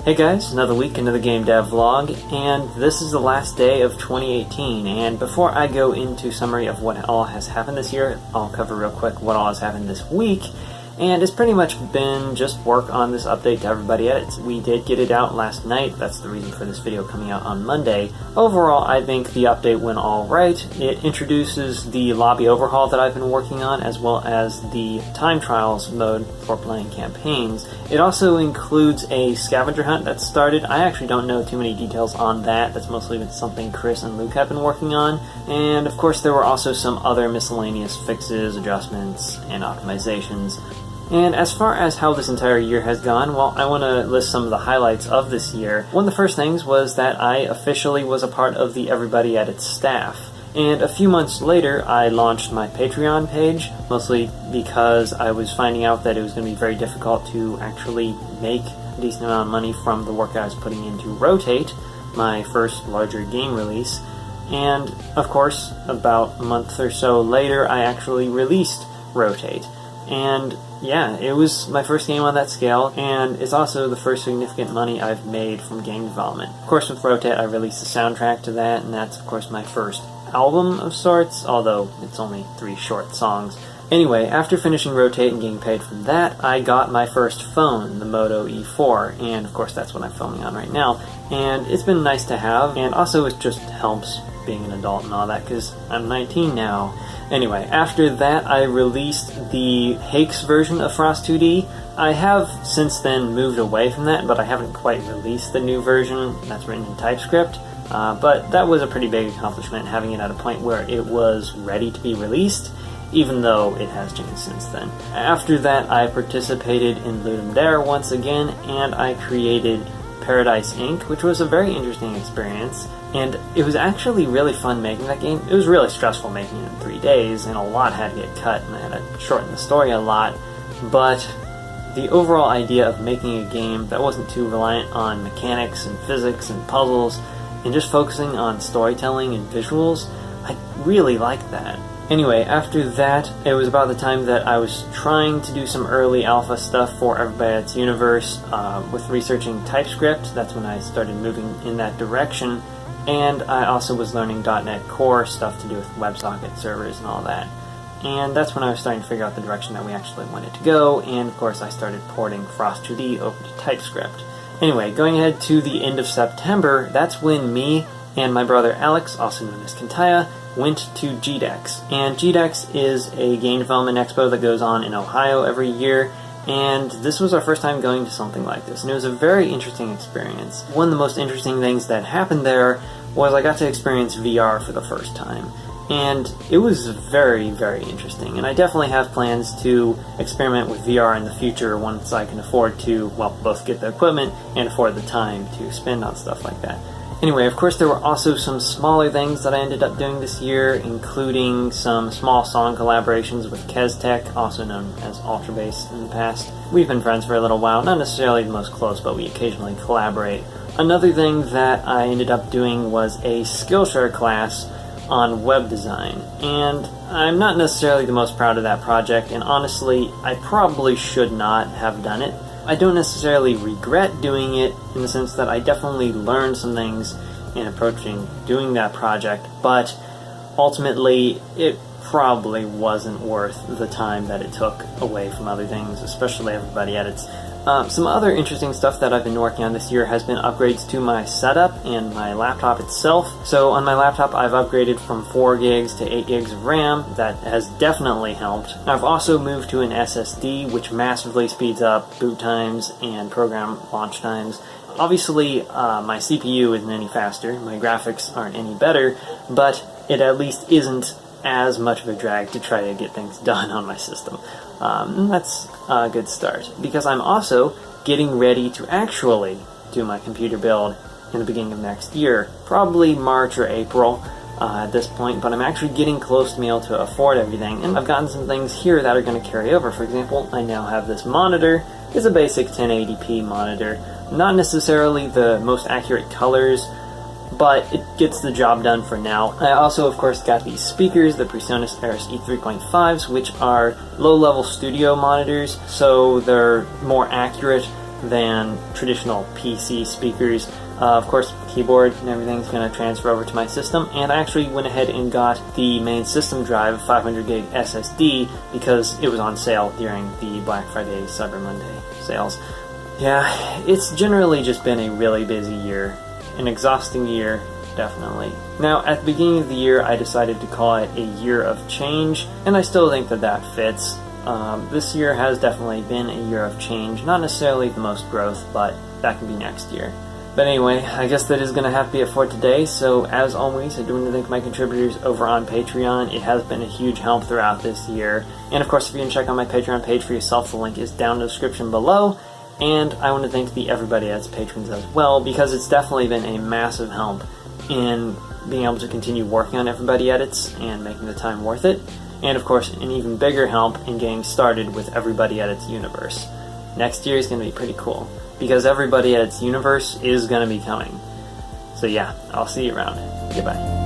Hey guys, another week, another game dev vlog, and this is the last day of 2018, and before I go into summary of what all has happened this year, I'll cover real quick what all has happened this week. And it's pretty much been just work on this update to everybody edits. We did get it out last night, that's the reason for this video coming out on Monday. Overall, I think the update went alright. It introduces the lobby overhaul that I've been working on, as well as the time trials mode for playing campaigns. It also includes a scavenger hunt that started. I actually don't know too many details on that. That's mostly been something Chris and Luke have been working on. And of course there were also some other miscellaneous fixes, adjustments, and optimizations. And as far as how this entire year has gone, well, I want to list some of the highlights of this year. One of the first things was that I officially was a part of the Everybody Edits staff. And a few months later, I launched my Patreon page, mostly because I was finding out that it was going to be very difficult to actually make a decent amount of money from the work I was putting into Rotate, my first larger game release. And, of course, about a month or so later, I actually released Rotate. And yeah, it was my first game on that scale, and it's also the first significant money I've made from game development. Of course, with Rotate, I released the soundtrack to that, and that's, of course, my first album of sorts, although it's only 3 short songs. Anyway, after finishing Rotate and getting paid from that, I got my first phone, the Moto E4, and of course that's what I'm filming on right now. And it's been nice to have, and also it just helps being an adult and all that, because I'm 19 now. Anyway, after that I released the Hakes version of Frost 2D. I have since then moved away from that, but I haven't quite released the new version that's written in TypeScript. But that was a pretty big accomplishment, having it at a point where it was ready to be released, even though it has changed since then. After that, I participated in Ludum Dare once again, and I created Paradise Inc., which was a very interesting experience. And it was actually really fun making that game. It was really stressful making it in 3 days, and a lot had to get cut, and I had to shorten the story a lot. But the overall idea of making a game that wasn't too reliant on mechanics and physics and puzzles, and just focusing on storytelling and visuals, I really liked that. Anyway, after that, it was about the time that I was trying to do some early alpha stuff for Everybody Edits Universe with researching TypeScript. That's when I started moving in that direction. And I also was learning .NET Core stuff to do with WebSocket servers and all that. And that's when I was starting to figure out the direction that we actually wanted to go, and of course I started porting Frost 2D over to TypeScript. Anyway, going ahead to the end of September, that's when me and my brother Alex, also known as Kentaya, went to GDEX. And GDEX is a game development expo that goes on in Ohio every year, and this was our first time going to something like this, and it was a very interesting experience. One of the most interesting things that happened there was I got to experience VR for the first time, and it was very, very interesting, and I definitely have plans to experiment with VR in the future once I can afford to, well, both get the equipment and afford the time to spend on stuff like that. Anyway, of course there were also some smaller things that I ended up doing this year, including some small song collaborations with Keztech, also known as Ultrabass in the past. We've been friends for a little while, not necessarily the most close, but we occasionally collaborate. Another thing that I ended up doing was a Skillshare class on web design, and I'm not necessarily the most proud of that project, and honestly, I probably should not have done it. I don't necessarily regret doing it in the sense that I definitely learned some things in approaching doing that project, but ultimately it probably wasn't worth the time that it took away from other things, especially Everybody Edits. Some other interesting stuff that I've been working on this year has been upgrades to my setup and my laptop itself. So on my laptop I've upgraded from 4 gigs to 8 gigs of RAM. That has definitely helped. I've also moved to an SSD, which massively speeds up boot times and program launch times. Obviously my CPU isn't any faster, my graphics aren't any better, but it at least isn't as much of a drag to try to get things done on my system. That's a good start, because I'm also getting ready to actually do my computer build in the beginning of next year, probably March or April at this point, but I'm actually getting close to being able to afford everything, and I've gotten some things here that are going to carry over. For example, I now have this monitor. It's a basic 1080p monitor, not necessarily the most accurate colors, but it gets the job done for now. I also, of course, got these speakers, the PreSonus Eris E3.5s, which are low-level studio monitors, so they're more accurate than traditional PC speakers. Of course, keyboard and everything's going to transfer over to my system, and I actually went ahead and got the main system drive 500 gig SSD because it was on sale during the Black Friday, Cyber Monday sales. Yeah, it's generally just been a really busy year, an exhausting year, definitely. Now, at the beginning of the year, I decided to call it a year of change, and I still think that that fits. This year has definitely been a year of change, not necessarily the most growth, but that can be next year. But anyway, I guess that is going to have to be it for today, so as always, I do want to thank my contributors over on Patreon. It has been a huge help throughout this year, and of course, if you can check out my Patreon page for yourself, the link is down in the description below. And I want to thank the Everybody Edits patrons as well, because it's definitely been a massive help in being able to continue working on Everybody Edits and making the time worth it. And of course, an even bigger help in getting started with Everybody Edits Universe. Next year is going to be pretty cool, because Everybody Edits Universe is going to be coming. So yeah, I'll see you around. Goodbye.